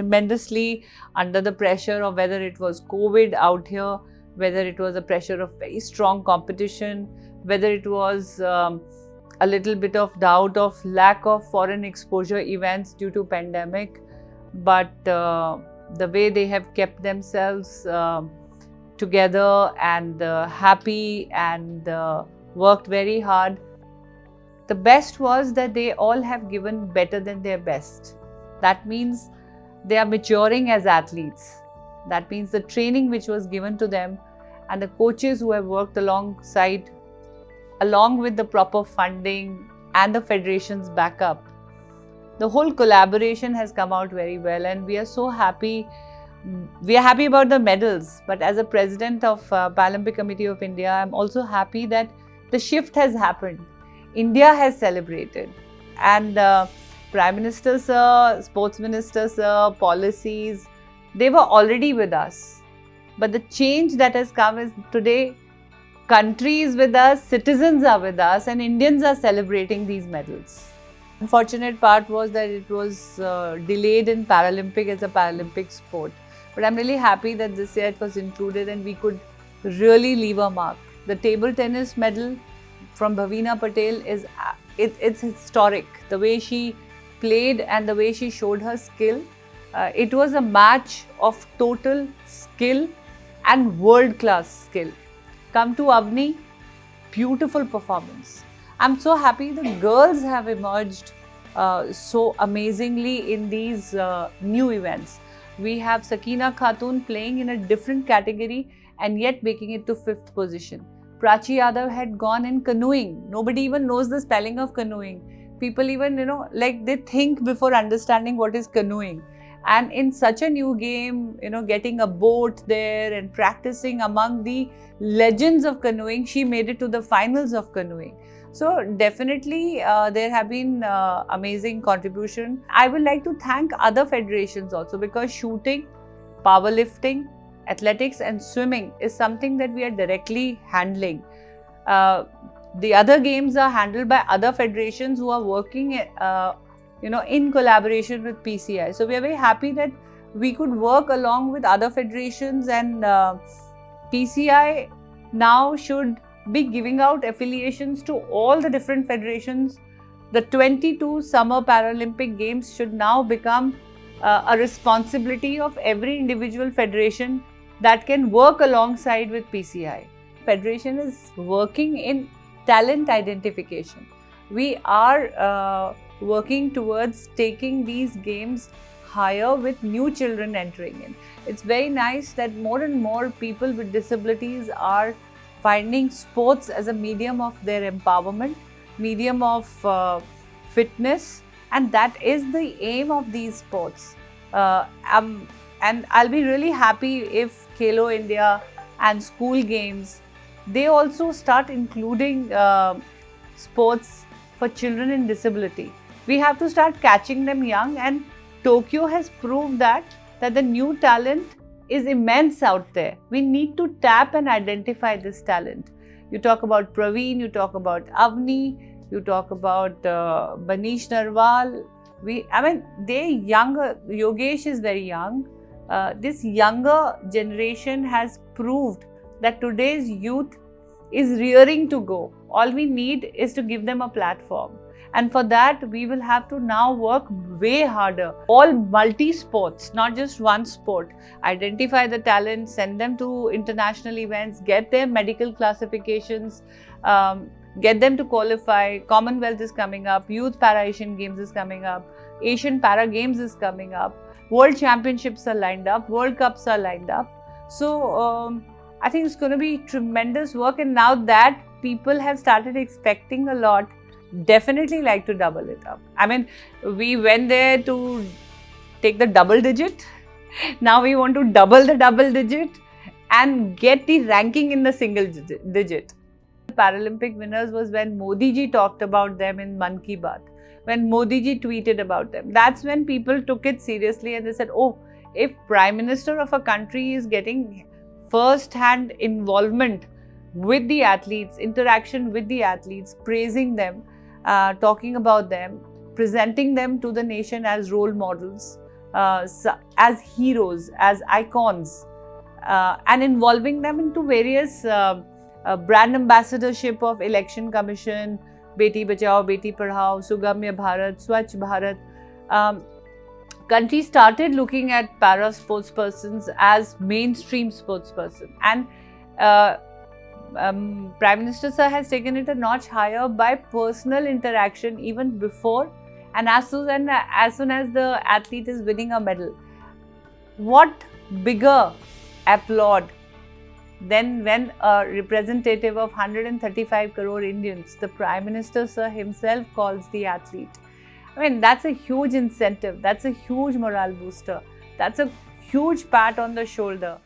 tremendously under the pressure of whether it was COVID out here, whether it was a pressure of very strong competition, whether it was a little bit of doubt of lack of foreign exposure events due to pandemic. But the way they have kept themselves together and happy and worked very hard. The best was that they all have given better than their best. That means they are maturing as athletes. That means the training which was given to them and the coaches who have worked alongside, along with the proper funding and the federation's backup, the whole collaboration has come out very well, and we are so happy. We are happy about the medals, but as a president of Paralympic Committee of India, I'm also happy that the shift has happened. India has celebrated, and Prime Minister sir, Sports Minister sir, policies, they were already with us. But the change that has come is today, country is with us, citizens are with us, and Indians are celebrating these medals. Unfortunate part was that it was delayed in Paralympic as a Paralympic sport. But I'm really happy that this year it was included and we could really leave a mark. The table tennis medal from Bhavina Patel it's historic. The way she played and the way she showed her skill, it was a match of total skill and world-class skill. Come to Avni, beautiful performance. I'm so happy the girls have emerged so amazingly in these new events. We have Sakina Khatun playing in a different category and yet making it to 5th position. Prachi Yadav had gone in canoeing. Nobody even knows the spelling of canoeing. People even, they think before understanding what is canoeing. And in such a new game, getting a boat there and practicing among the legends of canoeing, she made it to the finals of canoeing. So definitely there have been amazing contribution. I would like to thank other federations also, because shooting, powerlifting, athletics and swimming is something that we are directly handling. The other games are handled by other federations who are working in collaboration with PCI. So we are very happy that we could work along with other federations, and PCI now should be giving out affiliations to all the different federations. The 22 Summer Paralympic Games should now become a responsibility of every individual federation that can work alongside with PCI. Federation is working in talent identification. We are working towards taking these games higher with new children entering in. It's very nice that more and more people with disabilities are finding sports as a medium of their empowerment, medium of fitness, and that is the aim of these sports. And I'll be really happy if Khelo India and school games, they also start including sports for children in disability. We have to start catching them young, and Tokyo has proved that the new talent is immense out there. We need to tap and identify this talent. You talk about Praveen, you talk about Avni, you talk about Manish Narwal. They're younger. Yogesh is very young. This younger generation has proved that today's youth is rearing to go. All we need is to give them a platform. And for that, we will have to now work way harder. All multi-sports, not just one sport. Identify the talent, send them to international events, get their medical classifications, get them to qualify. Commonwealth is coming up, Youth Para-Asian Games is coming up, Asian Para Games is coming up, World Championships are lined up, World Cups are lined up. So I think it's going to be tremendous work, and now that people have started expecting a lot, definitely like to double it up. We went there to take the double digit. Now we want to double the double digit and get the ranking in the single digit. The Paralympic winners was when Modi ji talked about them in Man Ki Baat. When Modi ji tweeted about them, that's when people took it seriously and they said, oh, if Prime Minister of a country is getting first-hand involvement with the athletes, interaction with the athletes, praising them, talking about them, presenting them to the nation as role models, as heroes, as icons, and involving them into various brand ambassadorship of Election Commission, Beti Bachao, Beti Padhao, Sugamya Bharat, Swachh Bharat. Country started looking at para sportspersons as mainstream sportsperson, and Prime Minister Sir has taken it a notch higher by personal interaction even before and as soon as the athlete is winning a medal. What bigger applaud than when a representative of 135 crore Indians, the Prime Minister Sir himself, calls the athlete. I mean, that's a huge incentive, that's a huge morale booster, that's a huge pat on the shoulder.